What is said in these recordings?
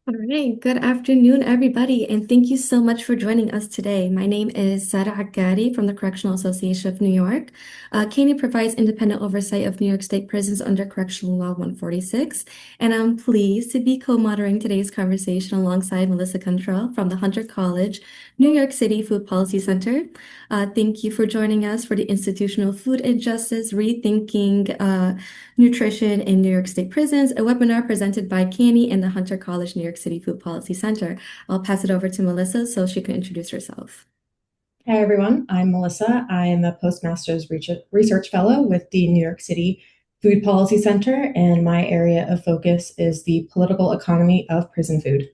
All right, good afternoon, everybody, and thank you so much for joining us today. My name is Sara Akkari from the Correctional Association of New York. CANY provides independent oversight of New York State prisons under Correctional Law 146, and I'm pleased to be co-moderating today's conversation alongside Melissa Cantrell from the Hunter College, New York City Food Policy Center. Thank you for joining us for the Institutional Food Injustice Rethinking Nutrition in New York State Prisons, a webinar presented by CANY and the Hunter College New York City Food Policy Center. I'll pass it over to Melissa so she can introduce herself. Hi, everyone. I'm Melissa. I am a postmaster's research fellow with the New York City Food Policy Center, and my area of focus is the political economy of prison food.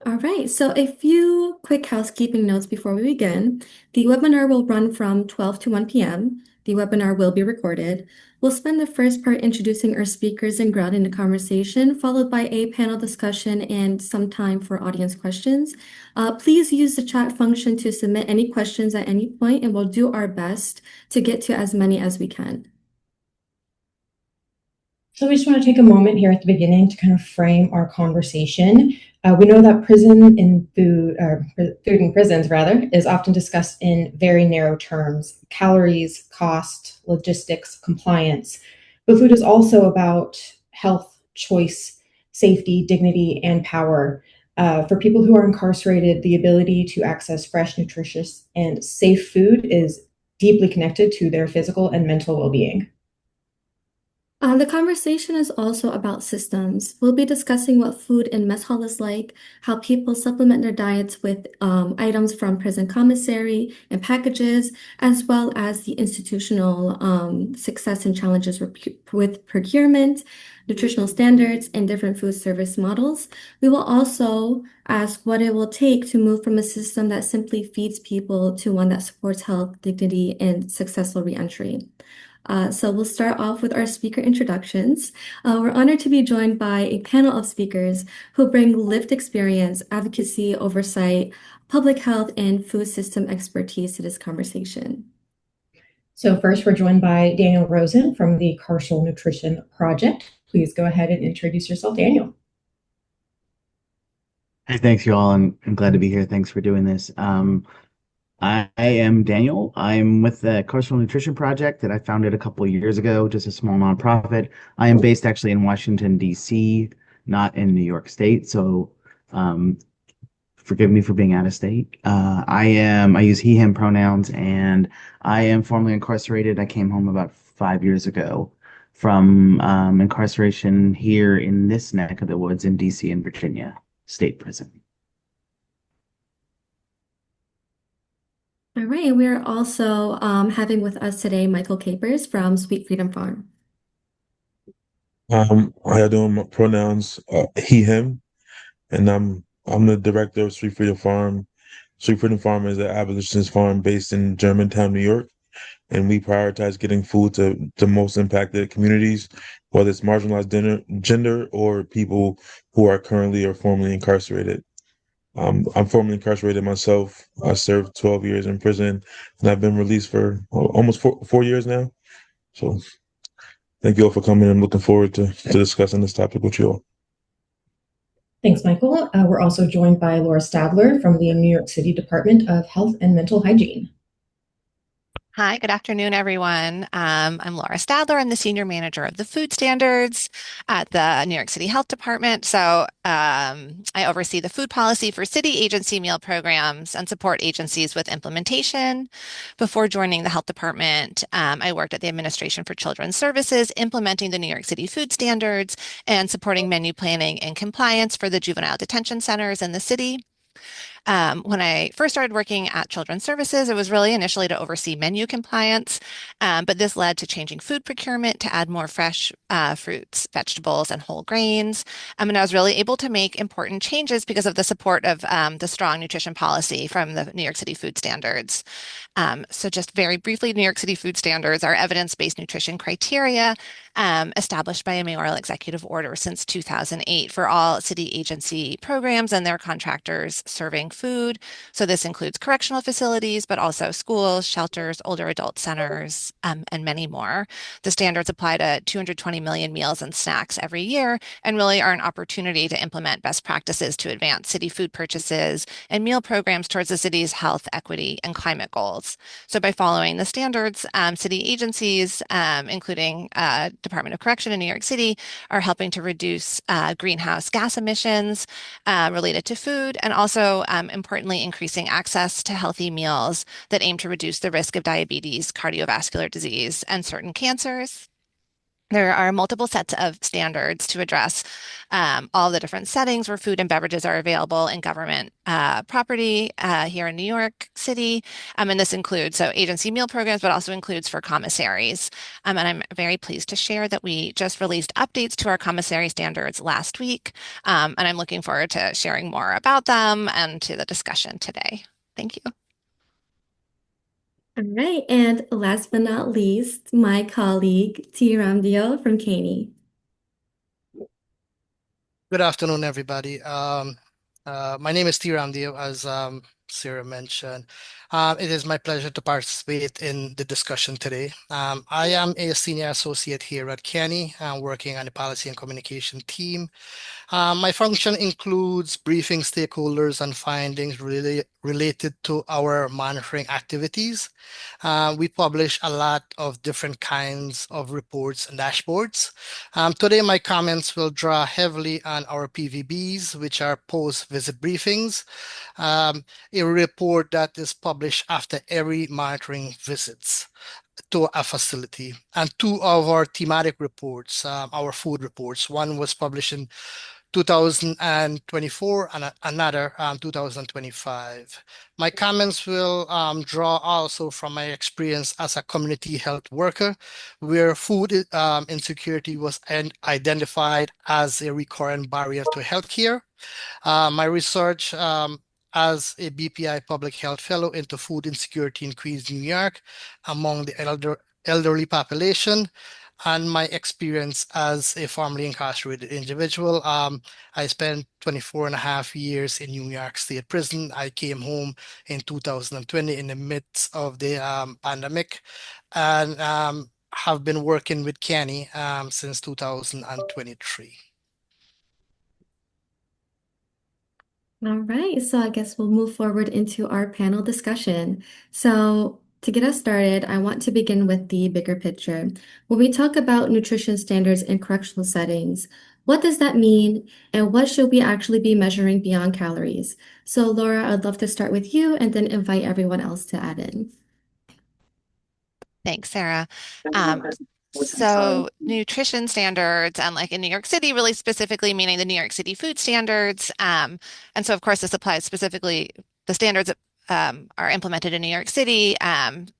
All right, so a few quick housekeeping notes before we begin. The webinar will run from 12 to 1 p.m. The webinar will be recorded. We'll spend the first part introducing our speakers and grounding the conversation, followed by a panel discussion and some time for audience questions. Please use the chat function to submit any questions at any point, and we'll do our best to get to as many as we can. So we just want to take a moment here at the beginning to kind of frame our conversation. We know that food in prisons rather, is often discussed in very narrow terms: calories, cost, logistics, compliance. But food is also about health, choice, safety, dignity, and power. For people who are incarcerated, the ability to access fresh, nutritious, and safe food is deeply connected to their physical and mental well-being. The conversation is also about systems. We'll be discussing what food in mess hall is like, how people supplement their diets with items from prison commissary and packages, as well as the institutional success and challenges with procurement, nutritional standards, and different food service models. We will also ask what it will take to move from a system that simply feeds people to one that supports health, dignity, and successful reentry. So we'll start off with our speaker introductions. We're honored to be joined by a panel of speakers who bring lived experience, advocacy, oversight, public health, and food system expertise to this conversation. So first, we're joined by Daniel Rosen from the Carceral Nutrition Project. Please go ahead and introduce yourself, Daniel. Hey, thanks, you all. I'm glad to be here. Thanks for doing this. I am Daniel. I'm with the Carceral Nutrition Project that I founded a couple of years ago, just a small nonprofit. I am based actually in Washington, D.C., not in New York State. So forgive me for being out of state. I use he, him pronouns, and I am formerly incarcerated. I came home about 5 years ago from incarceration here in this neck of the woods in D.C. and Virginia State Prison. All right, we're also having with us today Michael Capers from Sweet Freedom Farm. How you doing? My pronouns he, him, and I'm the director of Sweet Freedom Farm. Sweet Freedom Farm is an abolitionist farm based in Germantown, New York, and we prioritize getting food to the most impacted communities, whether it's marginalized gender or people who are currently or formerly incarcerated. I'm formerly incarcerated myself. I served 12 years in prison, and I've been released for almost four years now. So thank you all for coming. I'm looking forward to discussing this topic with you all. Thanks, Michael. We're also joined by Laura Stadler from the New York City Department of Health and Mental Hygiene. Hi, good afternoon, everyone. I'm Laura Stadler. I'm the Senior Manager of the Food Standards at the New York City Health Department. So I oversee the food policy for city agency meal programs and support agencies with implementation. Before joining the Health Department, I worked at the Administration for Children's Services, implementing the New York City Food Standards and supporting menu planning and compliance for the juvenile detention centers in the city. When I first started working at Children's Services, it was really initially to oversee menu compliance, but this led to changing food procurement to add more fresh fruits, vegetables, and whole grains. And I was really able to make important changes because of the support of the strong nutrition policy from the New York City Food Standards. So just very briefly, New York City Food Standards are evidence-based nutrition criteria established by a mayoral executive order since 2008 for all city agency programs and their contractors serving food. So this includes correctional facilities, but also schools, shelters, older adult centers, and many more. The standards apply to 220 million meals and snacks every year and really are an opportunity to implement best practices to advance city food purchases and meal programs towards the city's health, equity, and climate goals. So by following the standards, city agencies, including Department of Correction in New York City, are helping to reduce greenhouse gas emissions related to food, and also importantly, increasing access to healthy meals that aim to reduce the risk of diabetes, cardiovascular disease, and certain cancers. There are multiple sets of standards to address all the different settings where food and beverages are available in government property here in New York City. And this includes agency meal programs, but also includes for commissaries. And I'm very pleased to share that we just released updates to our commissary standards last week. And I'm looking forward to sharing more about them and to the discussion today. Thank you. All right, and last but not least, my colleague Tee Ramdeo from CANY. Good afternoon, everybody. My name is Tee Ramdeo, as Sarah mentioned. It is my pleasure to participate in the discussion today. I am a senior associate here at CANY, working on the policy and communication team. My function includes briefing stakeholders on findings related to our monitoring activities. We publish a lot of different kinds of reports and dashboards. Today, my comments will draw heavily on our PVBs, which are post-visit briefings, a report that is published after every monitoring visits to a facility, and two of our thematic reports, our food reports. One was published in 2024 and another 2025. My comments will draw also from my experience as a community health worker, where food insecurity was identified as a recurrent barrier to healthcare. My research as a BPI Public Health Fellow into food insecurity in Queens, New York, among the elderly population, and my experience as a formerly incarcerated individual. I spent 24 and a half years in New York State Prison. I came home in 2020 in the midst of the pandemic, and have been working with CANY since 2023. All right, so I guess we'll move forward into our panel discussion. So to get us started, I want to begin with the bigger picture. When we talk about nutrition standards in correctional settings, what does that mean, and what should we actually be measuring beyond calories? So Laura, I'd love to start with you and then invite everyone else to add in. Thanks, Sarah. So nutrition standards, and like in New York City, really specifically meaning the New York City food standards. And so, of course, this applies specifically, the standards are implemented in New York City,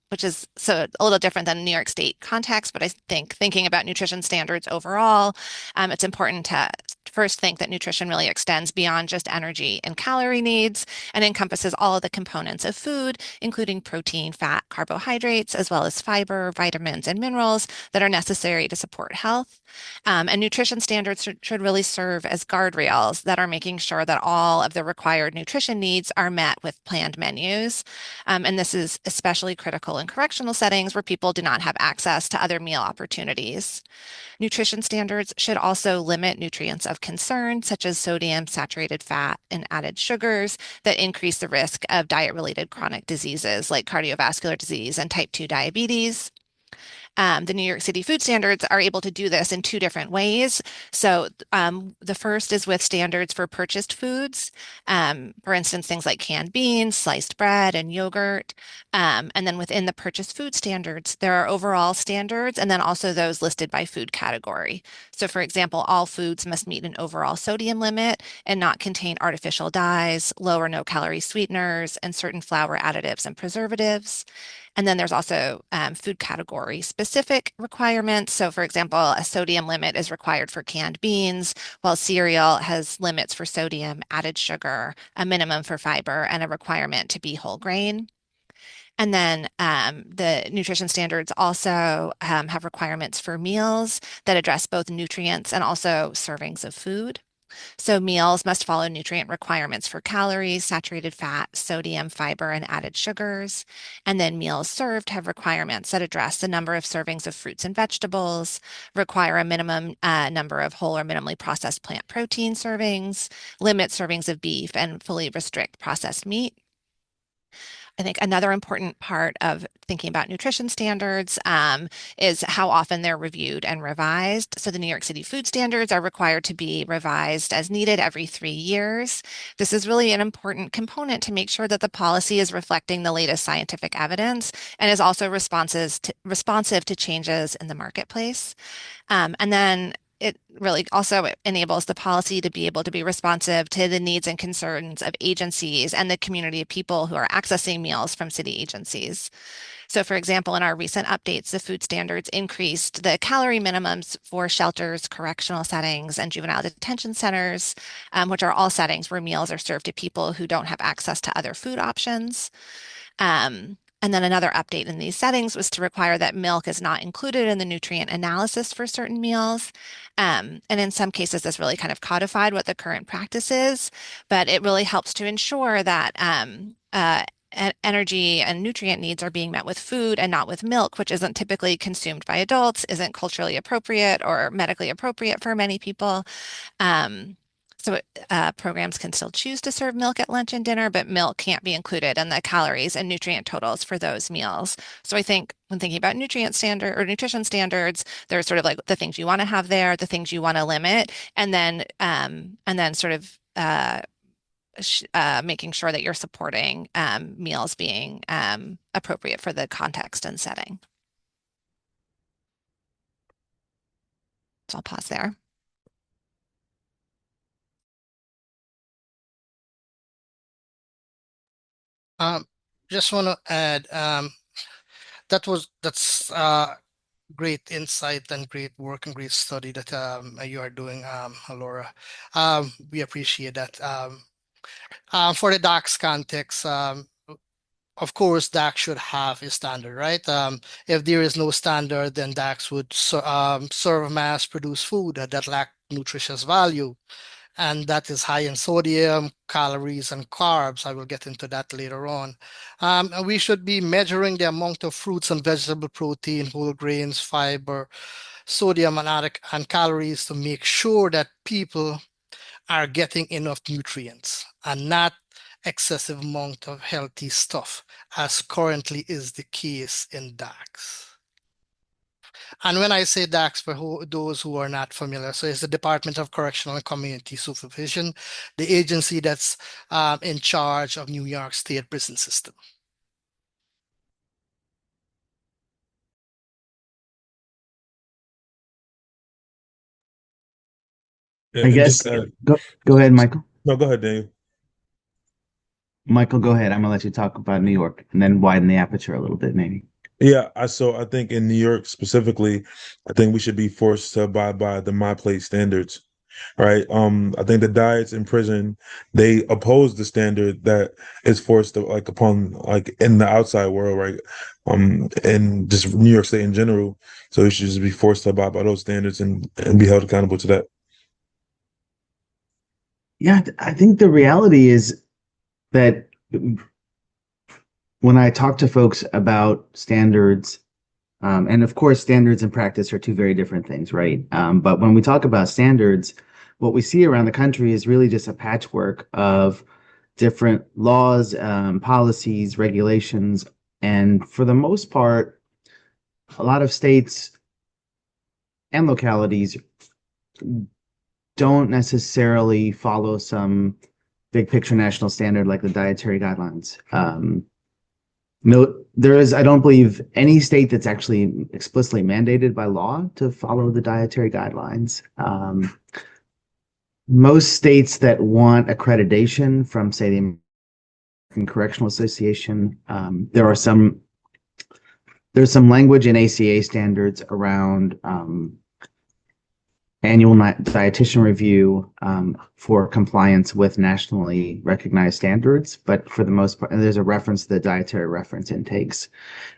which is so a little different than New York State context. But I think thinking about nutrition standards overall, it's important to first think that nutrition really extends beyond just energy and calorie needs and encompasses all of the components of food, including protein, fat, carbohydrates, as well as fiber, vitamins, and minerals that are necessary to support health. And nutrition standards should really serve as guardrails that are making sure that all of the required nutrition needs are met with planned menus. And this is especially critical in correctional settings where people do not have access to other meal opportunities. Nutrition standards should also limit nutrients of concern, such as sodium, saturated fat, and added sugars that increase the risk of diet-related chronic diseases like cardiovascular disease and type 2 diabetes. The New York City food standards are able to do this in two different ways. So the first is with standards for purchased foods, for instance, things like canned beans, sliced bread, and yogurt. And then within the purchased food standards, there are overall standards and then also those listed by food category. So for example, all foods must meet an overall sodium limit and not contain artificial dyes, low or no calorie sweeteners, and certain flour additives and preservatives. And then there's also food category specific requirements. So for example, a sodium limit is required for canned beans, while cereal has limits for sodium, added sugar, a minimum for fiber, and a requirement to be whole grain. And then the nutrition standards also have requirements for meals that address both nutrients and also servings of food. So meals must follow nutrient requirements for calories, saturated fat, sodium, fiber, and added sugars. And then meals served have requirements that address the number of servings of fruits and vegetables, require a minimum number of whole or minimally processed plant protein servings, limit servings of beef, and fully restrict processed meat. I think another important part of thinking about nutrition standards is how often they're reviewed and revised. So the New York City food standards are required to be revised as needed every 3 years. This is really an important component to make sure that the policy is reflecting the latest scientific evidence and is also responsive to changes in the marketplace. And then it really also enables the policy to be able to be responsive to the needs and concerns of agencies and the community of people who are accessing meals from city agencies. So for example, in our recent updates, the food standards increased the calorie minimums for shelters, correctional settings, and juvenile detention centers, which are all settings where meals are served to people who don't have access to other food options. And then another update in these settings was to require that milk is not included in the nutrient analysis for certain meals. And in some cases, this really kind of codified what the current practice is, but it really helps to ensure that energy and nutrient needs are being met with food and not with milk, which isn't typically consumed by adults, isn't culturally appropriate or medically appropriate for many people. So programs can still choose to serve milk at lunch and dinner, but milk can't be included in the calories and nutrient totals for those meals. So I think when thinking about nutrient standard or nutrition standards, there's sort of like the things you want to have there, the things you want to limit, and then sort of making sure that you're supporting meals being appropriate for the context and setting. So I'll pause there. Just want to add, that's great insight and great work and great study that you are doing, Laura. We appreciate that. For the DAX context, of course, DAX should have a standard, right? If there is no standard, then DAX would serve mass-produced food that lack nutritious value. And that is high in sodium, calories, and carbs. I will get into that later on. And we should be measuring the amount of fruits and vegetable protein, whole grains, fiber, sodium, and calories to make sure that people are getting enough nutrients and not excessive amount of healthy stuff, as currently is the case in DAX. And when I say DAX, for those who are not familiar, so it's the Department of Correctional and Community Supervision, the agency that's in charge of New York State prison system. I guess go ahead, Michael. No, go ahead, Daniel. Michael, go ahead. I'm gonna let you talk about New York and then widen the aperture a little bit, maybe. Yeah, I think in New York specifically, I think we should be forced to abide by the My Plate standards, right? I think the diets in prison, they oppose the standard that is forced to, like, upon, like, in the outside world, right? And just New York State in general. So we should just be forced to abide by those standards and be held accountable to that. Yeah, I think the reality is that when I talk to folks about standards, and of course, standards and practice are two very different things, right? But when we talk about standards, what we see around the country is really just a patchwork of different laws, policies, regulations, and for the most part, a lot of states and localities don't necessarily follow some big picture national standard like the dietary guidelines. No, I don't believe any state that's actually explicitly mandated by law to follow the dietary guidelines. Most states that want accreditation from, say, the American Correctional Association, there's some language in ACA standards around annual dietitian review for compliance with nationally recognized standards, but for the most part, there's a reference to the dietary reference intakes,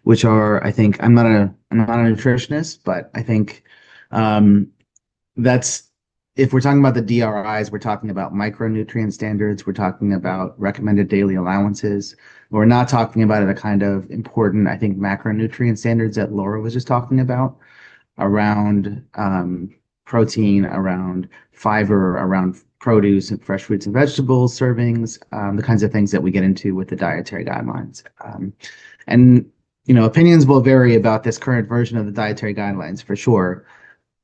which are, I think, I'm not a nutritionist, but I think that's if we're talking about the DRIs, we're talking about micronutrient standards, we're talking about recommended daily allowances. We're not talking about the kind of important, I think, macronutrient standards that Laura was just talking about around protein, around fiber, around produce and fresh fruits and vegetables servings, the kinds of things that we get into with the dietary guidelines. And opinions will vary about this current version of the dietary guidelines for sure.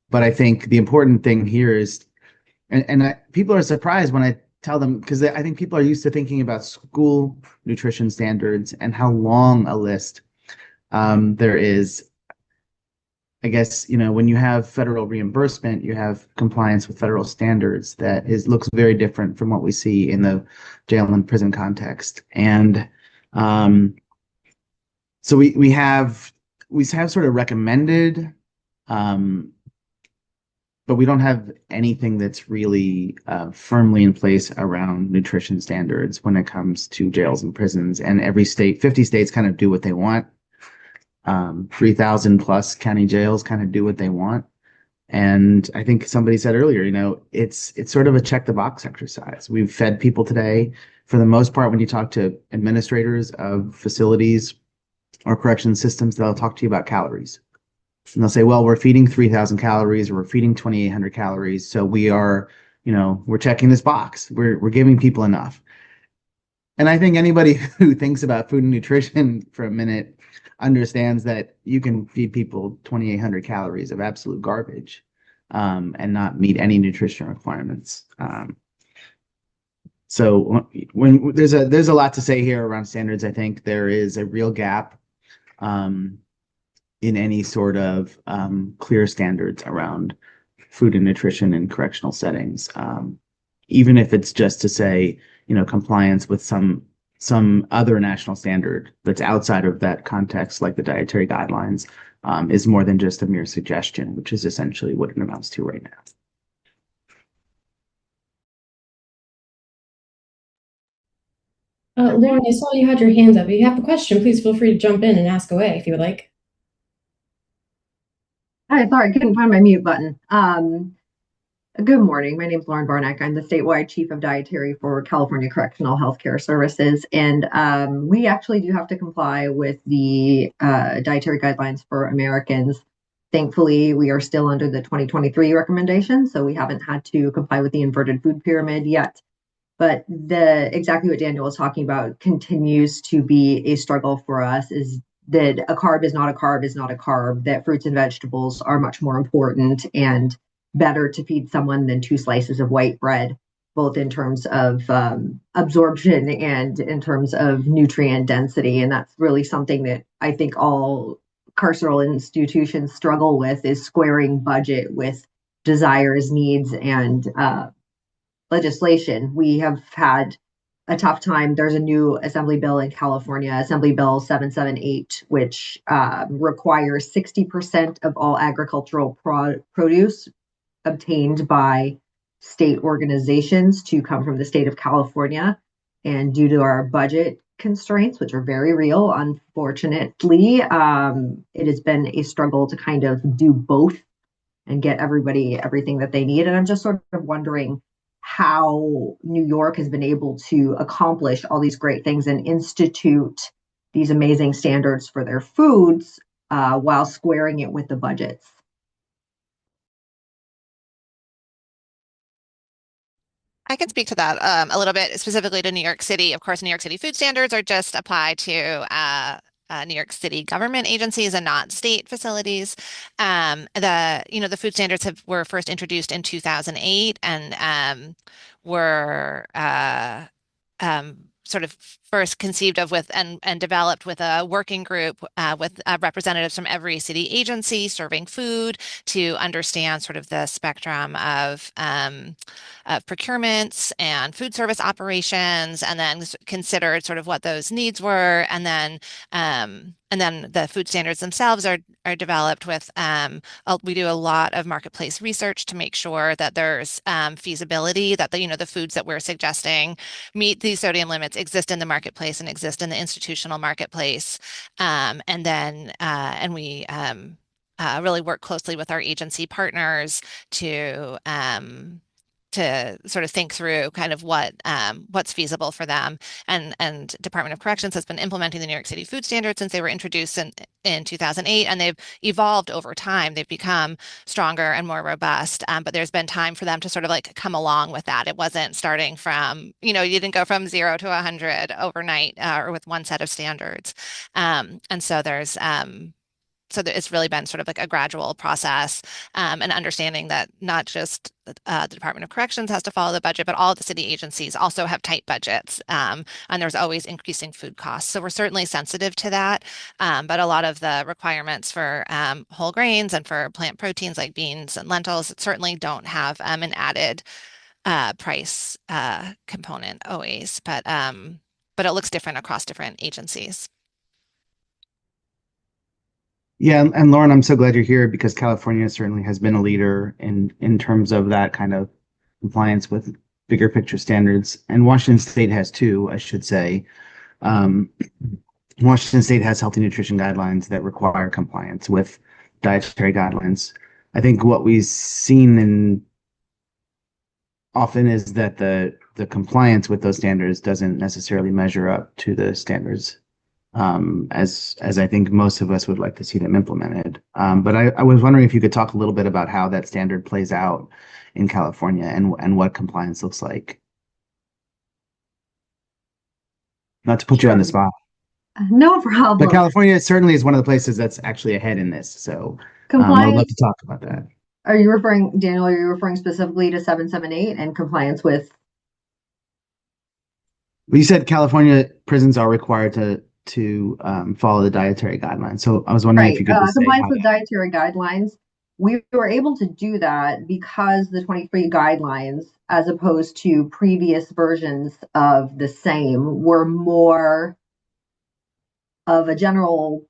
But I think the important thing here is, people are surprised when I tell them, because I think people are used to thinking about school nutrition standards and how long a list there is. I guess, when you have federal reimbursement, you have compliance with federal standards that looks very different from what we see in the jail and prison context. And so we have sort of recommended, but we don't have anything that's really firmly in place around nutrition standards when it comes to jails and prisons. And every state, 50 states kind of do what they want. 3,000 plus county jails kind of do what they want. And I think somebody said earlier, it's sort of a check the box exercise. We've fed people today. For the most part, when you talk to administrators of facilities or correction systems, they'll talk to you about calories. And they'll say, well, we're feeding 3,000 calories, or we're feeding 2,800 calories. So we are, we're checking this box. We're giving people enough. And I think anybody who thinks about food and nutrition for a minute understands that you can feed people 2,800 calories of absolute garbage and not meet any nutrition requirements. So when there's a lot to say here around standards. I think there is a real gap in any sort of clear standards around food and nutrition in correctional settings, even if it's just to say, compliance with some other national standard that's outside of that context, like the dietary guidelines, is more than just a mere suggestion, which is essentially what it amounts to right now. Lauren, I saw you had your hands up. If you have a question, please feel free to jump in and ask away if you would like. Hi, sorry, I couldn't find my mute button. Good morning. My name is Lauren Barnack. I'm the statewide chief of dietary for California Correctional Healthcare Services. And we actually do have to comply with the dietary guidelines for Americans. Thankfully, we are still under the 2023 recommendation, so we haven't had to comply with the inverted food pyramid yet. But exactly what Daniel was talking about continues to be a struggle for us, is that a carb is not a carb is not a carb, that fruits and vegetables are much more important and better to feed someone than 2 slices of white bread, both in terms of absorption and in terms of nutrient density. And that's really something that I think all carceral institutions struggle with, is squaring budget with desires, needs, and legislation. We have had a tough time. There's a new assembly bill in California, Assembly Bill 778, which requires 60% of all agricultural produce obtained by state organizations to come from the state of California. And due to our budget constraints, which are very real, unfortunately, it has been a struggle to kind of do both and get everybody everything that they need. And I'm just sort of wondering how New York has been able to accomplish all these great things and institute these amazing standards for their foods while squaring it with the budgets. I can speak to that a little bit, specifically to New York City. Of course, New York City food standards are just applied to New York City government agencies and not state facilities. The food standards were first introduced in 2008 and were sort of first conceived of with and developed with a working group with representatives from every city agency serving food to understand sort of the spectrum of procurements and food service operations, and then considered sort of what those needs were, and then the food standards themselves are developed with we do a lot of marketplace research to make sure that there's feasibility, that the foods that we're suggesting meet these sodium limits, exist in the marketplace and exist in the institutional marketplace, and we really work closely with our agency partners to to sort of think through kind of what's feasible for them. And Department of Corrections has been implementing the New York City food standards since they were introduced in 2008, and they've evolved over time. They've become stronger and more robust, but there's been time for them to sort of like come along with that. It wasn't starting from, you didn't go from 0 to 100 overnight or with one set of standards. And so it's really been sort of like a gradual process, and understanding that not just the Department of Corrections has to follow the budget, but all of the city agencies also have tight budgets, and there's always increasing food costs. So we're certainly sensitive to that, but a lot of the requirements for whole grains and for plant proteins like beans and lentils certainly don't have an added price component always, but it looks different across different agencies. Yeah, and Lauren, I'm so glad you're here because California certainly has been a leader in terms of that kind of compliance with bigger picture standards, and Washington State has too, I should say. Washington State has healthy nutrition guidelines that require compliance with dietary guidelines. I think what we've seen often is that the compliance with those standards doesn't necessarily measure up to the standards as I think most of us would like to see them implemented. But I was wondering if you could talk a little bit about how that standard plays out in California and what compliance looks like. Not to put you on the spot. No problem. But California certainly is one of the places that's actually ahead in this. So I would love to talk about that. Daniel, are you referring specifically to 778 and compliance with? Well, you said California prisons are required to follow the dietary guidelines. So I was wondering if you could just say compliance with dietary guidelines. We were able to do that because the 23 guidelines, as opposed to previous versions of the same, were more of a general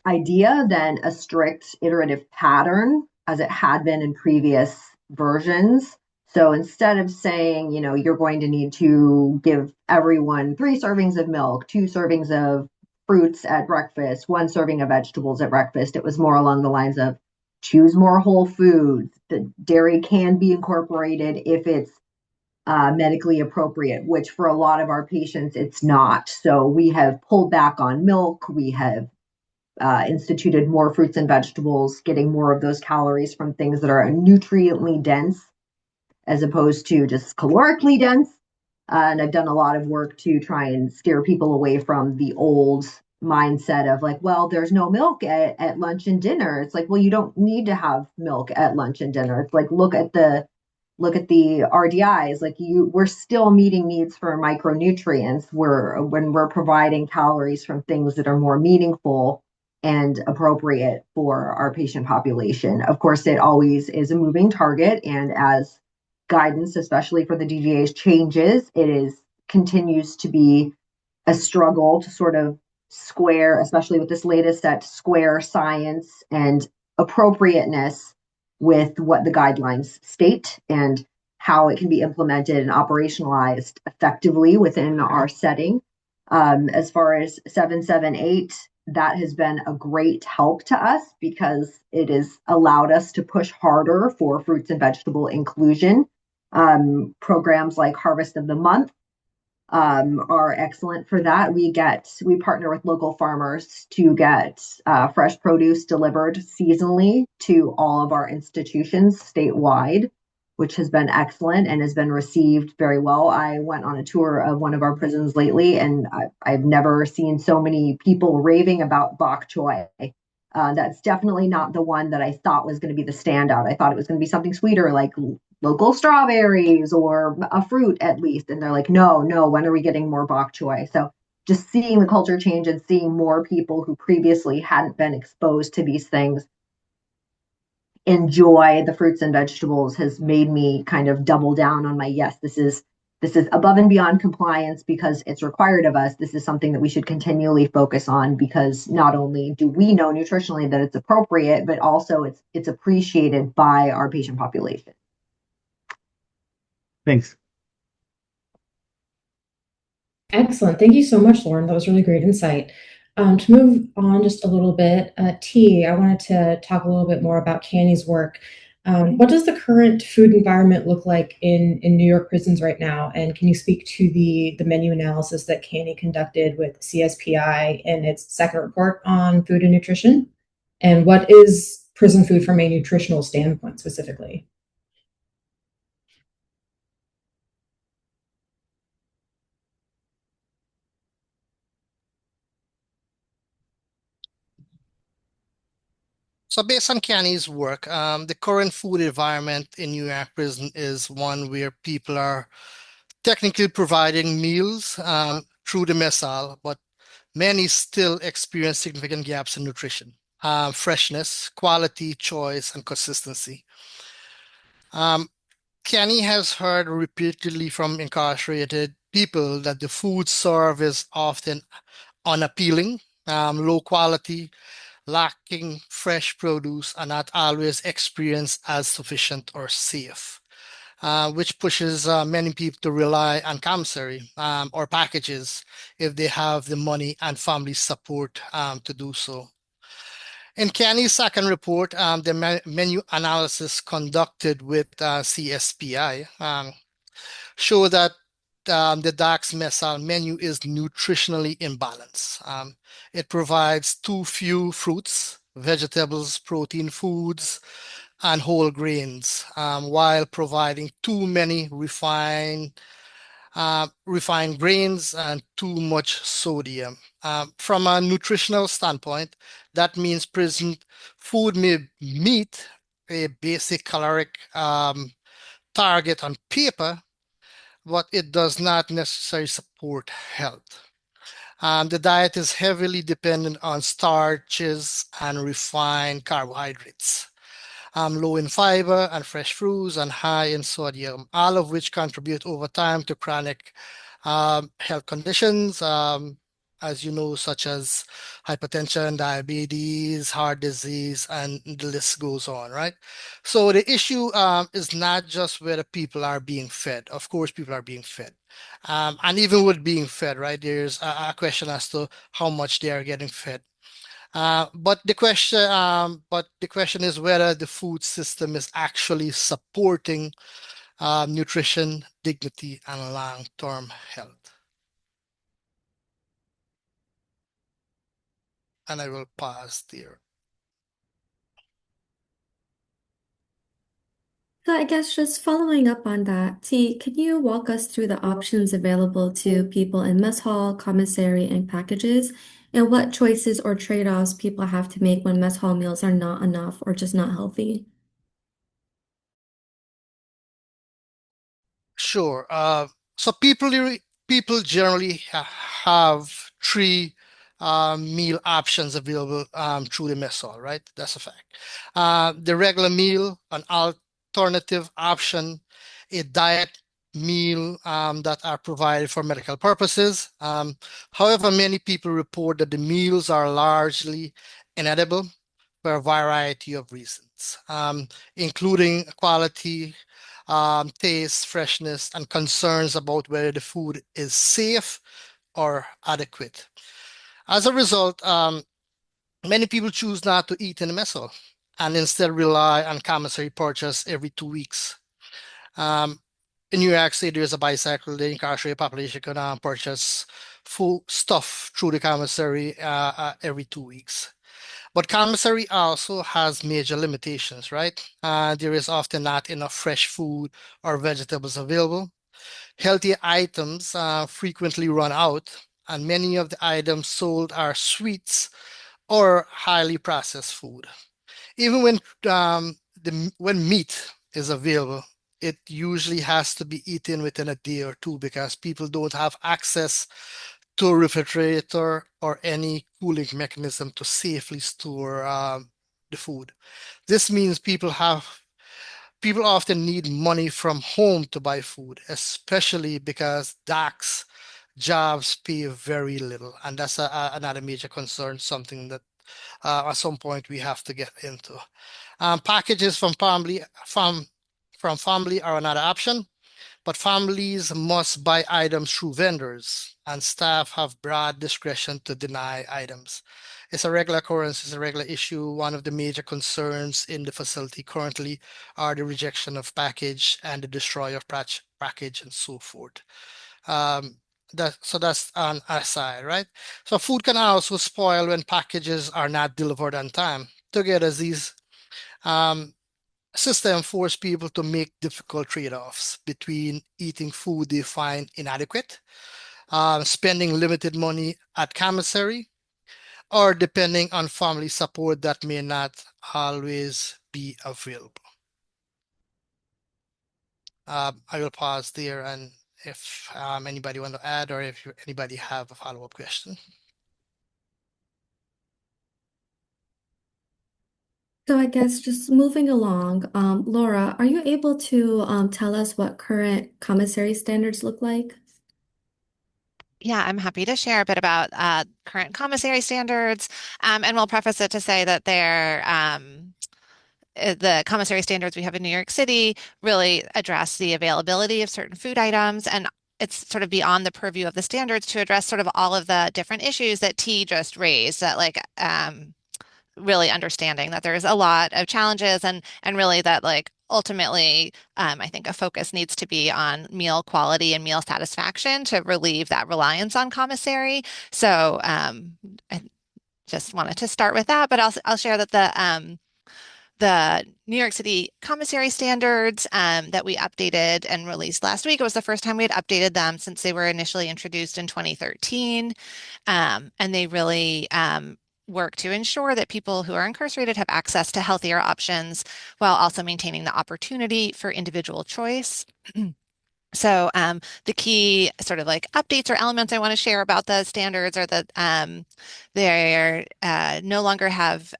idea than a strict iterative pattern as it had been in previous versions. So instead of saying, you're going to need to give everyone 3 servings of milk, 2 servings of fruits at breakfast, 1 serving of vegetables at breakfast, it was more along the lines of choose more whole foods. The dairy can be incorporated if it's medically appropriate, which for a lot of our patients, it's not. So we have pulled back on milk. We have instituted more fruits and vegetables, getting more of those calories from things that are nutriently dense as opposed to just calorically dense. And I've done a lot of work to try and steer people away from the old mindset of like, well, there's no milk at lunch and dinner. It's like, well, you don't need to have milk at lunch and dinner. It's like, look at the RDIs. Like we're still meeting needs for micronutrients when we're providing calories from things that are more meaningful and appropriate for our patient population. Of course, it always is a moving target, and as guidance, especially for the DGAs, changes, continues to be a struggle to sort of square, especially with this latest set, square science and appropriateness with what the guidelines state and how it can be implemented and operationalized effectively within our setting. As far as 778, that has been a great help to us because it has allowed us to push harder for fruits and vegetable inclusion. Programs like Harvest of the Month are excellent for that. We partner with local farmers to get fresh produce delivered seasonally to all of our institutions statewide, which has been excellent and has been received very well. I went on a tour of one of our prisons lately, and I've never seen so many people raving about bok choy. That's definitely not the one that I thought was going to be the standout. I thought it was going to be something sweeter like local strawberries or a fruit at least. And they're like, no, when are we getting more bok choy? So just seeing the culture change and seeing more people who previously hadn't been exposed to these things enjoy the fruits and vegetables has made me kind of double down on my, yes, this is above and beyond compliance because it's required of us. This is something that we should continually focus on because not only do we know nutritionally that it's appropriate, but also it's appreciated by our patient population. Thanks. Excellent. Thank you so much, Lauren. That was really great insight. To move on just a little bit, Tee, I wanted to talk a little bit more about CANY's work. What does the current food environment look like in New York prisons right now? And can you speak to the menu analysis that CANY conducted with CSPI in its second report on food and nutrition? And what is prison food from a nutritional standpoint specifically? So based on CANY's work, the current food environment in New York prison is one where people are technically providing meals through the mess hall, but many still experience significant gaps in nutrition, freshness, quality, choice, and consistency. CANY has heard repeatedly from incarcerated people that the food served is often unappealing, low quality, lacking fresh produce, and not always experienced as sufficient or safe, which pushes many people to rely on commissary or packages if they have the money and family support to do so. In CANY's second report, the menu analysis conducted with CSPI show that the DAX messal menu is nutritionally imbalanced. It provides too few fruits, vegetables, protein foods, and whole grains, while providing too many refined grains and too much sodium. From a nutritional standpoint, that means prison food may meet a basic caloric target on paper, but it does not necessarily support health. The diet is heavily dependent on starches and refined carbohydrates, low in fiber and fresh fruits, and high in sodium, all of which contribute over time to chronic health conditions, as you know, such as hypertension, diabetes, heart disease, and the list goes on, right? So the issue is not just whether people are being fed. Of course, people are being fed. And even with being fed, right, there's a question as to how much they are getting fed. But the question is whether the food system is actually supporting nutrition, dignity, and long-term health. And I will pause there. So I guess just following up on that, T, can you walk us through the options available to people in mess hall, commissary, and packages, and what choices or trade-offs people have to make when mess hall meals are not enough or just not healthy? Sure. So people generally have three meal options available through the mess hall, right? That's a fact. The regular meal, an alternative option, a diet meal that are provided for medical purposes. However, many people report that the meals are largely inedible for a variety of reasons, including quality, taste, freshness, and concerns about whether the food is safe or adequate. As a result, many people choose not to eat in the mess hall and instead rely on commissary purchase every 2 weeks. In New York City, there's a bicycle. The incarcerated population can purchase full stuff through the commissary every 2 weeks. But commissary also has major limitations, right? There is often not enough fresh food or vegetables available. Healthy items frequently run out, and many of the items sold are sweets or highly processed food. Even when meat is available, it usually has to be eaten within a day or two because people don't have access to a refrigerator or any cooling mechanism to safely store the food. This means people often need money from home to buy food, especially because DAX jobs pay very little, and that's another major concern, something that at some point we have to get into. Packages from family are another option. but families must buy items through vendors, and staff have broad discretion to deny items. It's a regular occurrence, it's a regular issue. One of the major concerns in the facility currently are the rejection of package and the destroy of package and so forth. So that's an aside, right? So food can also spoil when packages are not delivered on time. Together, these system force people to make difficult trade-offs between eating food they find inadequate, spending limited money at commissary, or depending on family support that may not always be available. I will pause there, and if anybody want to add, or if anybody have a follow-up question. So I guess just moving along, Laura, are you able to tell us what current commissary standards look like? Yeah, I'm happy to share a bit about current commissary standards, and we'll preface it to say that the commissary standards we have in New York City really address the availability of certain food items, and it's sort of beyond the purview of the standards to address sort of all of the different issues that Tee just raised, that like really understanding that there's a lot of challenges and really that like ultimately I think a focus needs to be on meal quality and meal satisfaction to relieve that reliance on commissary. So I just wanted to start with that, but I'll share that the New York City commissary standards that we updated and released last week. It was the first time we had updated them since they were initially introduced in 2013. And they really work to ensure that people who are incarcerated have access to healthier options while also maintaining the opportunity for individual choice. So the key sort of like updates or elements I want to share about the standards are that they no longer have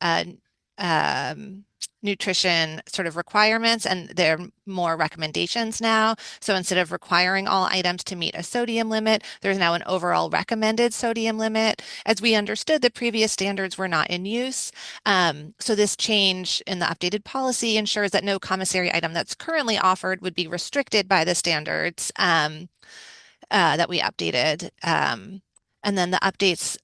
nutrition sort of requirements, and they're more recommendations now. So instead of requiring all items to meet a sodium limit, there's now an overall recommended sodium limit. As we understood, the previous standards were not in use. So this change in the updated policy ensures that no commissary item that's currently offered would be restricted by the standards that we updated. And then the updates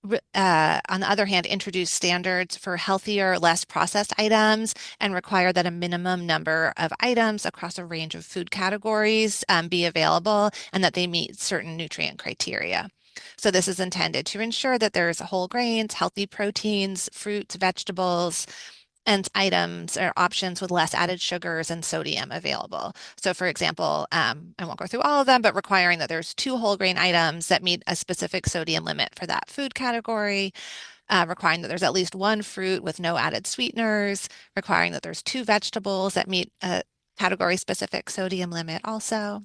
on the other hand, introduce standards for healthier, less processed items and require that a minimum number of items across a range of food categories be available and that they meet certain nutrient criteria. So this is intended to ensure that there's whole grains, healthy proteins, fruits, vegetables, and items or options with less added sugars and sodium available. So for example, I won't go through all of them, but requiring that there's 2 whole grain items that meet a specific sodium limit for that food category, requiring that there's at least 1 fruit with no added sweeteners, requiring that there's 2 vegetables that meet a category specific sodium limit also.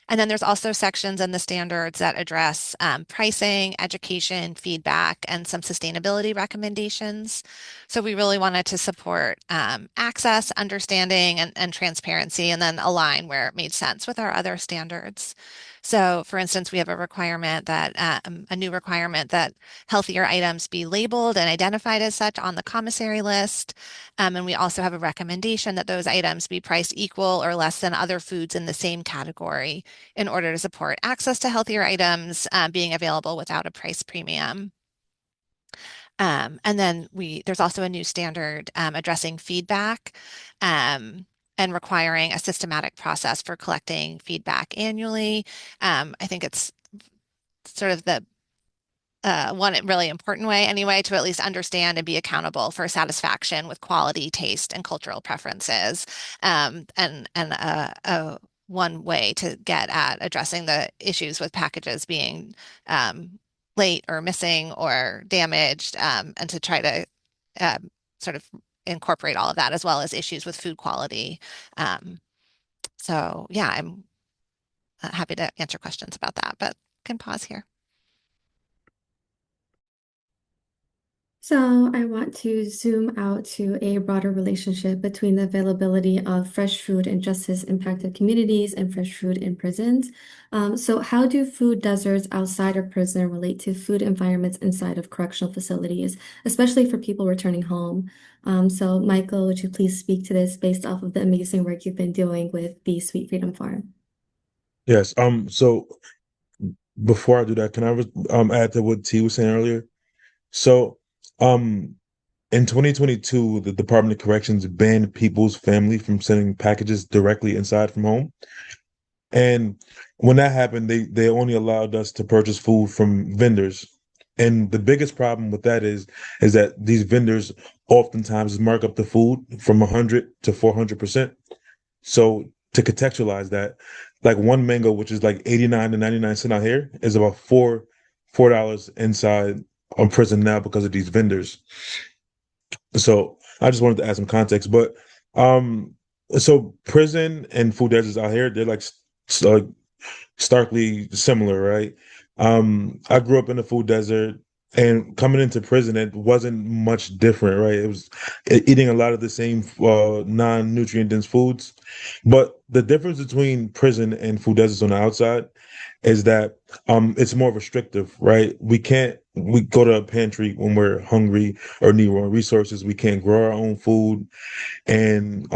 And then there's also sections in the standards that address pricing, education, feedback, and some sustainability recommendations. So we really wanted to support access, understanding, and transparency, and then align where it made sense with our other standards. So for instance, we have a requirement that a new requirement that healthier items be labeled and identified as such on the commissary list. And we also have a recommendation that those items be priced equal or less than other foods in the same category in order to support access to healthier items being available without a price premium. And then there's also a new standard addressing feedback and requiring a systematic process for collecting feedback annually. I think it's sort of the one really important way anyway to at least understand and be accountable for satisfaction with quality, taste, and cultural preferences. And one way to get at addressing the issues with packages being late or missing or damaged, and to try to sort of incorporate all of that as well as issues with food quality. So yeah, I'm happy to answer questions about that, but can pause here. So I want to zoom out to a broader relationship between the availability of fresh food in justice-impacted communities and fresh food in prisons. So how do food deserts outside of prison relate to food environments inside of correctional facilities, especially for people returning home? So Michael, would you please speak to this based off of the amazing work you've been doing with the Sweet Freedom Farm? Yes. So before I do that, can I add to what T was saying earlier? So, um, in 2022, the Department of Corrections banned people's family from sending packages directly inside from home. And when that happened, they only allowed us to purchase food from vendors. And the biggest problem with that is that these vendors oftentimes mark up the food from 100 to 400%. So to contextualize that, like one mango, which is like 89 to 99 cents out here, is about $4 inside on prison now because of these vendors. So I just wanted to add some context, but um, so prison and food deserts out here, they're like starkly similar, right? I grew up in the food desert, and coming into prison, it wasn't much different, right? It was eating a lot of the same non-nutrient dense foods, but the difference between prison and food deserts on the outside is that it's more restrictive, right? We go to a pantry when we're hungry or need more resources. We can't grow our own food, and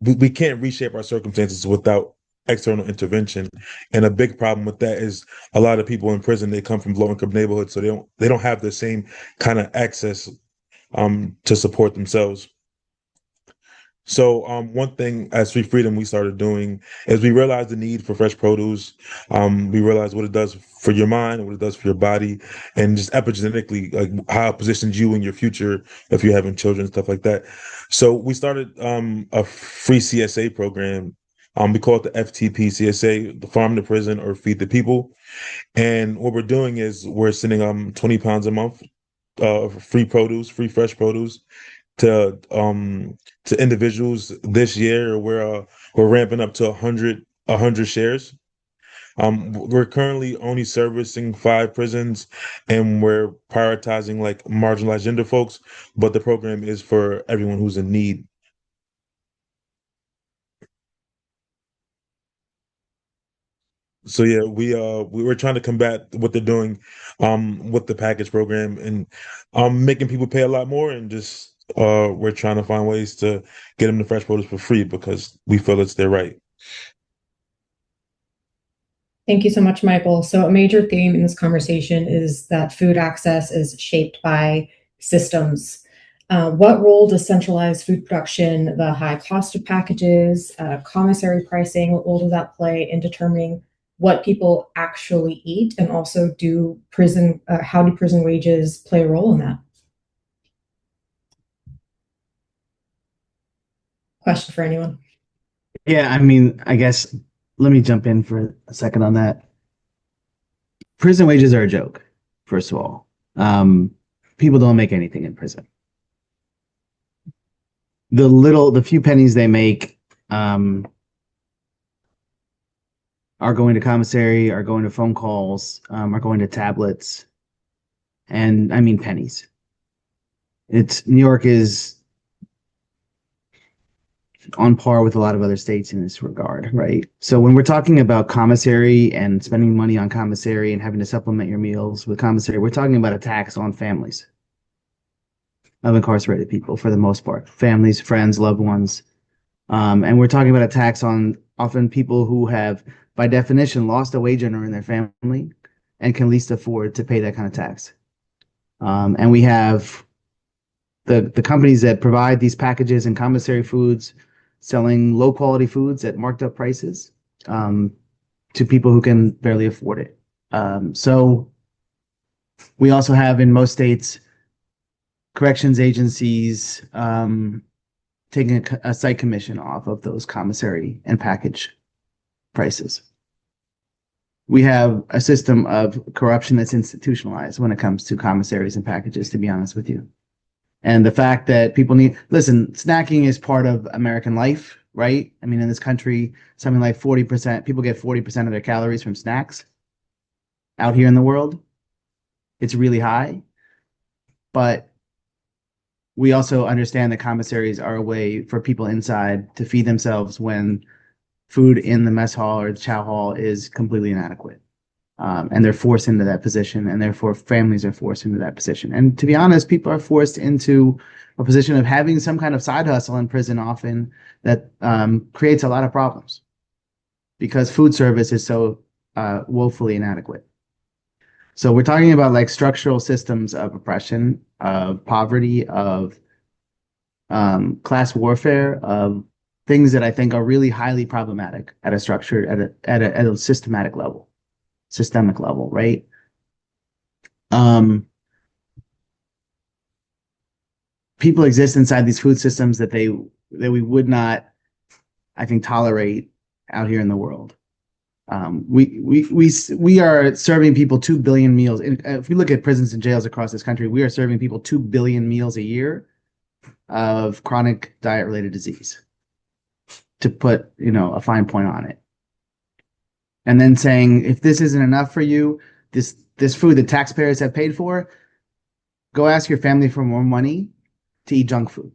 we can't reshape our circumstances without external intervention. And a big problem with that is a lot of people in prison, they come from low income neighborhoods, so they don't have the same kind of access to support themselves. So one thing as Street Freedom we started doing is we realized the need for fresh produce. We realized what it does for your mind, what it does for your body, and just epigenetically, like how it positions you in your future if you're having children, stuff like that. So we started a free CSA program. We call it the FTP CSA, the Farm to Prison or Feed the People. And what we're doing is we're sending 20 pounds a month free produce, free fresh produce to individuals this year. We're ramping up to 100 shares. We're currently only servicing 5 prisons, and we're prioritizing like marginalized gender folks, but the program is for everyone who's in need. So yeah, we were trying to combat what they're doing with the package program, and making people pay a lot more, and just we're trying to find ways to get them the fresh produce for free because we feel it's their right. Thank you so much, Michael. So a major theme in this conversation is that food access is shaped by systems. What role does centralized food production, the high cost of packages, commissary pricing, what role does that play in determining what people actually eat? And also how do prison wages play a role in that? Question for anyone? Yeah, I mean, I guess let me jump in for a second on that. Prison wages are a joke, first of all. People don't make anything in prison. The few pennies they make are going to commissary, are going to phone calls, are going to tablets, and I mean pennies. New York is on par with a lot of other states in this regard, right? So when we're talking about commissary and spending money on commissary and having to supplement your meals with commissary, we're talking about a tax on families of incarcerated people for the most part, families, friends, loved ones. And we're talking about a tax on often people who have, by definition, lost a wage earner in their family and can least afford to pay that kind of tax. And we have the companies that provide these packages and commissary foods selling low quality foods at marked up prices to people who can barely afford it. So we also have in most states corrections agencies taking a site commission off of those commissary and package prices. We have a system of corruption that's institutionalized when it comes to commissaries and packages, to be honest with you. And the fact that listen, snacking is part of American life, right? I mean, in this country, something like 40%, people get 40% of their calories from snacks. Out here in the world, it's really high. But we also understand that commissaries are a way for people inside to feed themselves when food in the mess hall or the chow hall is completely inadequate. And they're forced into that position, and therefore families are forced into that position. And to be honest, people are forced into a position of having some kind of side hustle in prison often that creates a lot of problems. because food service is so woefully inadequate. So we're talking about like structural systems of oppression, of poverty, of class warfare, of things that I think are really highly problematic at a structure at a systemic level, right? People exist inside these food systems that we would not, I think, tolerate out here in the world. We are serving people 2 billion meals. If we look at prisons and jails across this country, we are serving people 2 billion meals a year of chronic diet-related disease, to put, a fine point on it. And then saying, if this isn't enough for you, this food that taxpayers have paid for, go ask your family for more money to eat junk food.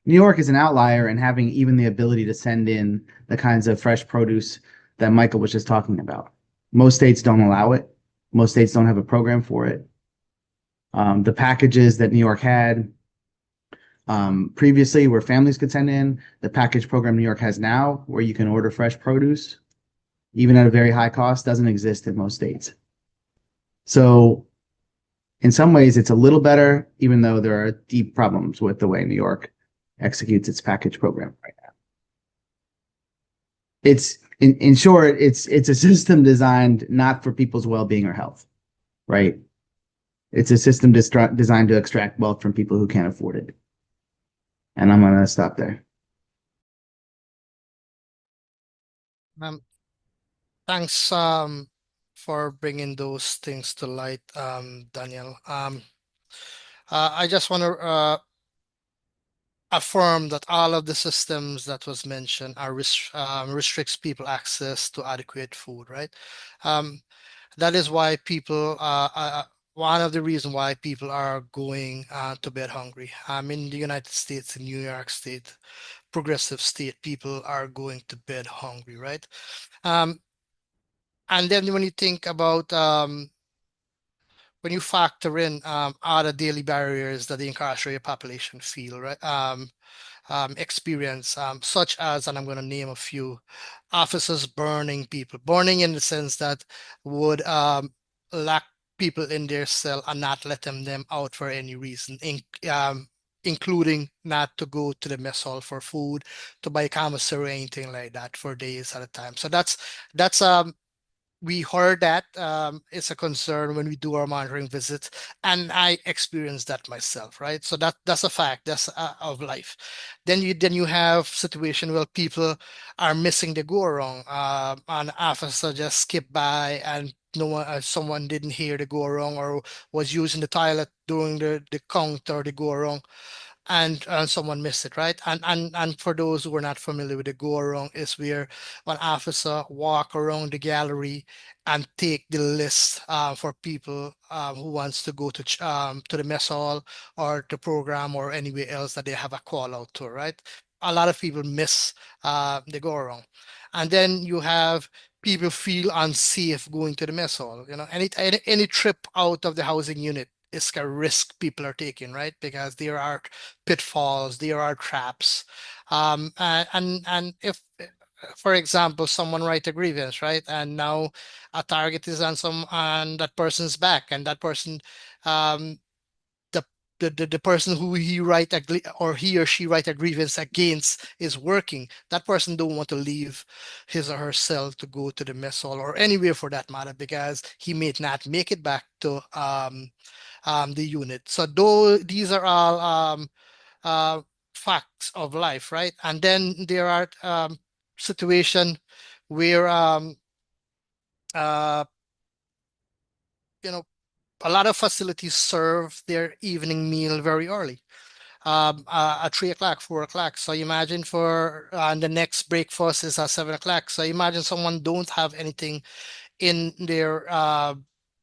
New York is an outlier in having even the ability to send in the kinds of fresh produce that Michael was just talking about. Most states don't allow it. Most states don't have a program for it. The packages that New York had previously, where families could send in, the package program New York has now, where you can order fresh produce, even at a very high cost, doesn't exist in most states. So in some ways, it's a little better, even though there are deep problems with the way New York executes its package program right now. It's in short, it's a system designed not for people's well-being or health, right? It's a system designed to extract wealth from people who can't afford it. And I'm gonna stop there. Thanks for bringing those things to light, Daniel. I just want to affirm that all of the systems that was mentioned are restricts people access to adequate food, right? That is why people one of the reasons why people are going to bed hungry. In the United States, in New York State, progressive state, people are going to bed hungry, right? And then when you think about when you factor in other daily barriers that the incarcerated population feel, right? Experience, such as, and I'm going to name a few, officers burning people, burning in the sense that would lock people in their cell and not let them out for any reason, including not to go to the mess hall for food, to buy commissary or anything like that for days at a time. So that's we heard that it's a concern when we do our monitoring visits, and I experienced that myself, right? So that's a fact, that's of life. Then you have situation where people are missing the go around. An officer just skipped by and no one, someone didn't hear the go around or was using the toilet during the count or the go around, and someone missed it, right? And for those who are not familiar with the go around, is where one officer walk around the gallery and take the list for people who wants to go to the mess hall or the program or anywhere else that they have a call out to, right? A lot of people miss the go around, and then you have people feel unsafe going to the mess hall. Any trip out of the housing unit is a risk people are taking, right? Because there are pitfalls, there are traps. And if, for example, someone write a grievance, right? And now a target is on that person's back, and that person, um, the the person who he or she write a grievance against is working. That person don't want to leave his or her cell to go to the mess hall or anywhere for that matter, because he may not make it back to the unit. So though these are all uh, facts of life, right? And then there are situation where uh, you know a lot of facilities serve their evening meal very early, at 3 o'clock, 4 o'clock. So imagine for the next breakfast is at 7 o'clock. So imagine someone don't have anything in their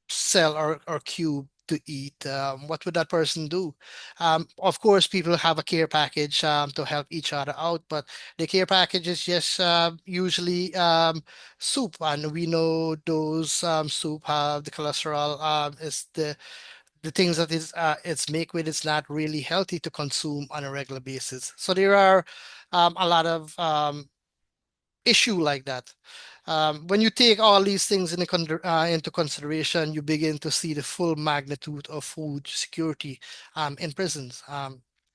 cell or cube to eat. What would that person do? Of course, people have a care package to help each other out, but the care package is just usually soup, and we know those soup have the cholesterol. Is the things that it's make with, it's not really healthy to consume on a regular basis. So there are a lot of issue like that. When you take all these things into consideration, you begin to see the full magnitude of food security in prisons.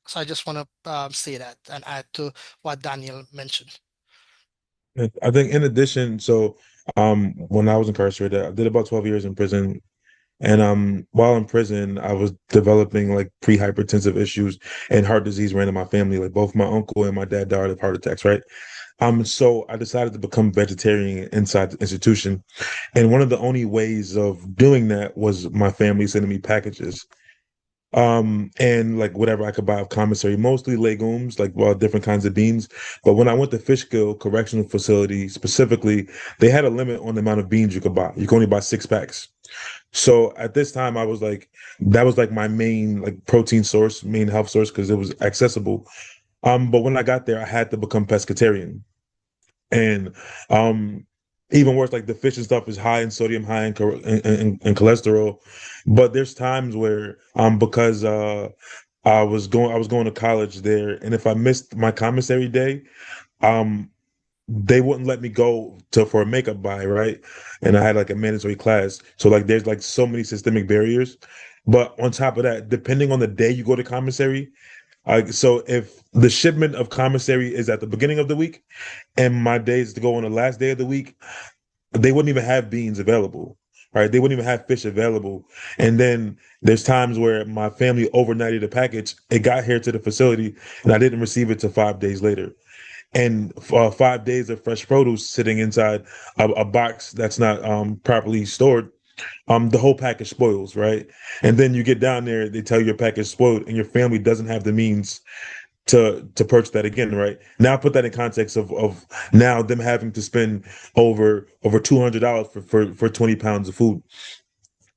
So I just want to say that and add to what Daniel mentioned. I think in addition, so when I was incarcerated, I did about 12 years in prison. And while in prison, I was developing like pre-hypertensive issues and heart disease ran in my family. Like both my uncle and my dad died of heart attacks, right? So I decided to become vegetarian inside the institution. And one of the only ways of doing that was my family sending me packages. And like whatever I could buy of commissary, mostly legumes, like well, different kinds of beans. But when I went to Fishkill Correctional Facility specifically, they had a limit on the amount of beans you could buy. You could only buy 6 packs. So at this time, I was like, that was like my main like protein source, main health source, because it was accessible. But when I got there, I had to become pescatarian. And even worse, like the fish and stuff is high in sodium, high in cholesterol. But there's times where because I was going to college there, and if I missed my commissary day, um they wouldn't let me go to for a makeup buy, right? And I had like a mandatory class. So like there's like so many systemic barriers. But on top of that, depending on the day you go to commissary, so if the shipment of commissary is at the beginning of the week and my days to go on the last day of the week, they wouldn't even have beans available. Right. They wouldn't even have fish available. And then there's times where my family overnighted a package. It got here to the facility and I didn't receive it till 5 days later. And 5 days of fresh produce sitting inside a box that's not properly stored, the whole package spoils, right? And then you get down there, they tell you your package spoiled, and your family doesn't have the means to purchase that again, right? Now put that in context of now them having to spend over $200 for 20 pounds of food.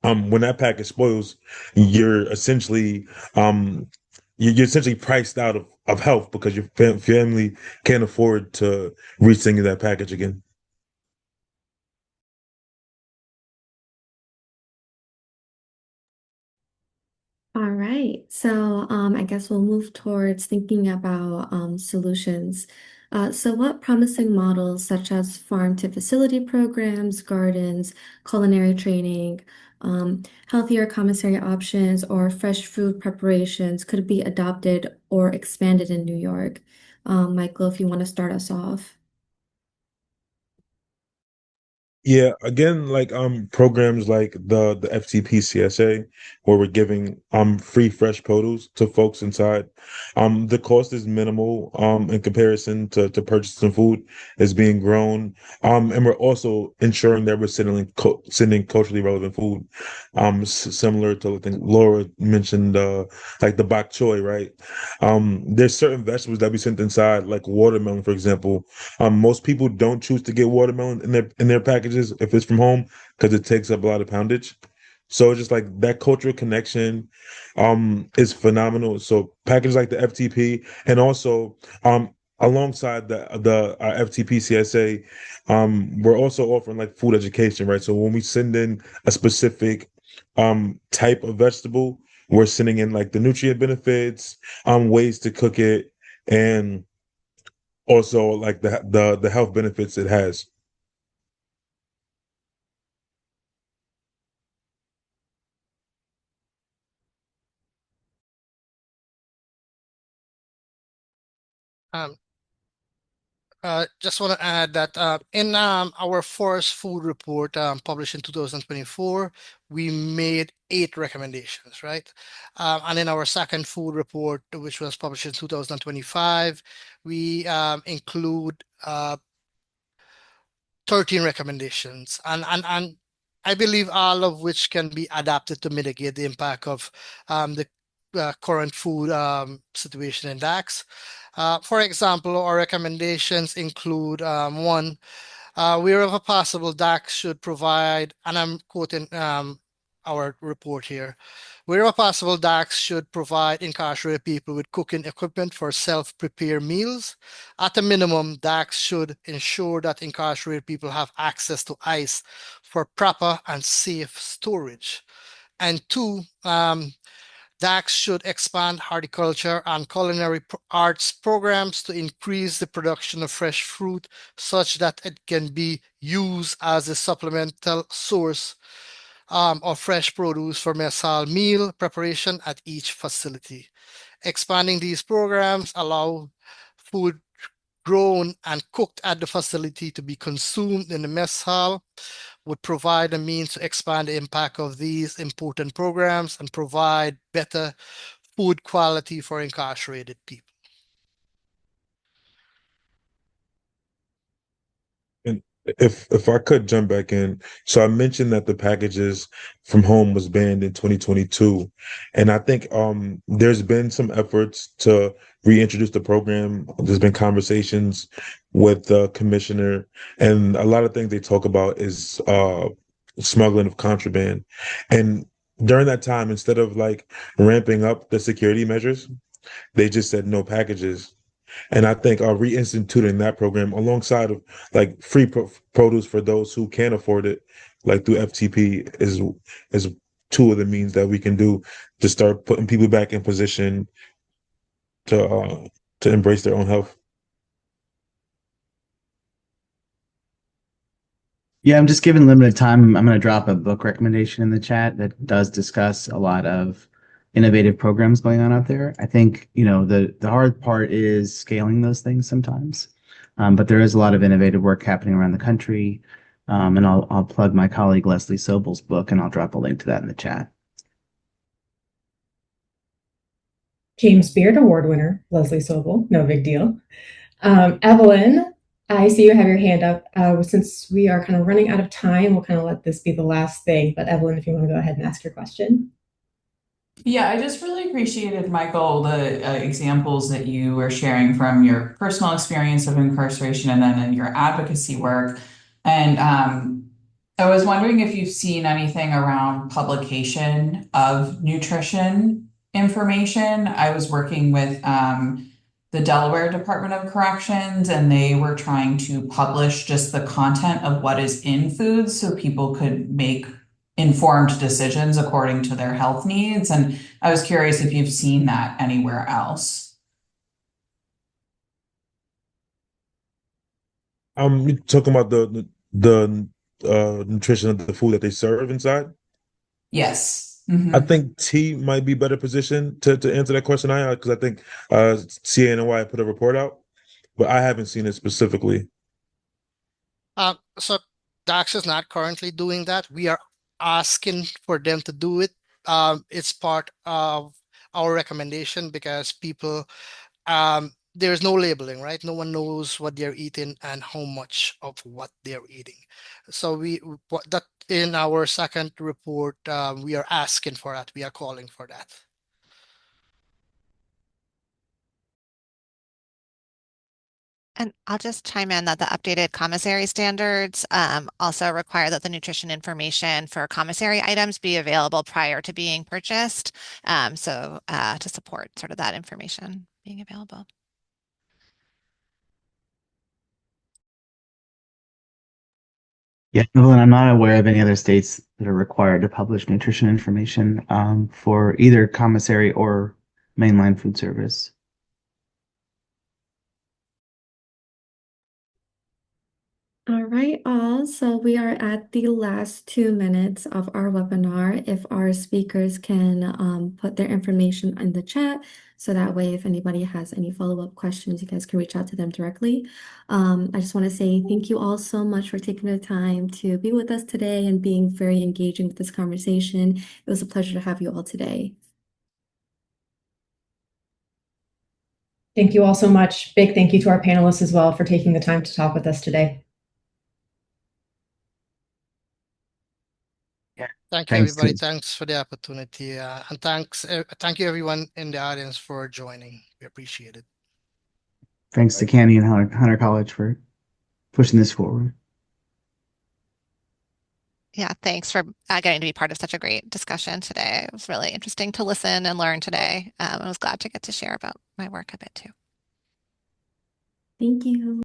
When that package spoils, you're essentially um you're essentially priced out of health because your family can't afford to resend you that package again. All right. So I guess we'll move towards thinking about solutions. So what promising models such as farm to facility programs, gardens, culinary training, healthier commissary options, or fresh food preparations could be adopted or expanded in New York? Michael, if you want to start us off. Yeah, again, like programs like the FTP CSA, where we're giving free fresh produce to folks inside. The cost is minimal in comparison to purchasing food is being grown. And we're also ensuring that we're sending culturally relevant food. Similar to I think Laura mentioned like the bok choy, right? There's certain vegetables that we sent inside, like watermelon, for example. Most people don't choose to get watermelon in their packages if it's from home because it takes up a lot of poundage. So it's just like that cultural connection is phenomenal. So packages like the FTP and also alongside the FTP CSA, we're also offering like food education, right? So when we send in a specific type of vegetable, we're sending in like the nutrient benefits, ways to cook it, and also like the health benefits it has. Um, just want to add that in our forest food report published in 2024, we made 8 recommendations, right? And in our second food report, which was published in 2025, we include 13 recommendations. And I believe all of which can be adapted to mitigate the impact of the current food situation in DAX. For example, our recommendations include one, wherever possible, DAX should provide, and I'm quoting our report here, wherever possible, DAX should provide incarcerated people with cooking equipment for self-prepared meals. At a minimum, DAX should ensure that incarcerated people have access to ice for proper and safe storage. And two, DACs should expand horticulture and culinary arts programs to increase the production of fresh fruit such that it can be used as a supplemental source of fresh produce for mess hall meal preparation at each facility. Expanding these programs allow food grown and cooked at the facility to be consumed in the mess hall, would provide a means to expand the impact of these important programs and provide better food quality for incarcerated people. And if I could jump back in, so I mentioned that the packages from home was banned in 2022, and I think there's been some efforts to reintroduce the program. There's been conversations with the commissioner, and a lot of things they talk about is smuggling of contraband. And during that time, instead of like ramping up the security measures, they just said no packages. And I think reinstituting that program alongside of like free produce for those who can't afford it, like through FTP, is two of the means that we can do to start putting people back in position to embrace their own health. Yeah, I'm just given limited time. I'm going to drop a book recommendation in the chat that does discuss a lot of innovative programs going on out there. I think, the hard part is scaling those things sometimes. But there is a lot of innovative work happening around the country. And I'll plug my colleague Leslie Sobel's book, and I'll drop a link to that in the chat. James Beard Award winner, Leslie Sobel, no big deal. Evelyn, I see you have your hand up. Since we are kind of running out of time, we'll kind of let this be the last thing. But Evelyn, if you want to go ahead and ask your question. Yeah, I just really appreciated, Michael, the examples that you were sharing from your personal experience of incarceration and then in your advocacy work. And I was wondering if you've seen anything around publication of nutrition information. I was working with the Delaware Department of Corrections, and they were trying to publish just the content of what is in foods so people could make informed decisions according to their health needs. And I was curious if you've seen that anywhere else. You're talking about the nutrition of the food that they serve inside? Yes. I think T might be better positioned to answer that question because I think CANY put a report out, but I haven't seen it specifically. So DAX is not currently doing that. We are asking for them to do it. It's part of our recommendation because people, there's no labeling, right? No one knows what they're eating and how much of what they're eating. So that in our second report, we are asking for that. We are calling for that. And I'll just chime in that the updated commissary standards also require that the nutrition information for commissary items be available prior to being purchased. So to support sort of that information being available. Yeah, Evelyn, I'm not aware of any other states that are required to publish nutrition information for either commissary or mainline food service. All right, all. So we are at the last 2 minutes of our webinar. If our speakers can put their information in the chat, so that way, if anybody has any follow-up questions, you guys can reach out to them directly. I just want to say thank you all so much for taking the time to be with us today and being very engaging with this conversation. It was a pleasure to have you all today. Thank you all so much. Big thank you to our panelists as well for taking the time to talk with us today. Thank you, Thanks everybody. to- Thanks for the opportunity. And thank you, everyone in the audience for joining. We appreciate it. Thanks to CANY and Hunter College for pushing this forward. Yeah, thanks for getting to be part of such a great discussion today. It was really interesting to listen and learn today. I was glad to get to share about my work a bit too. Thank you.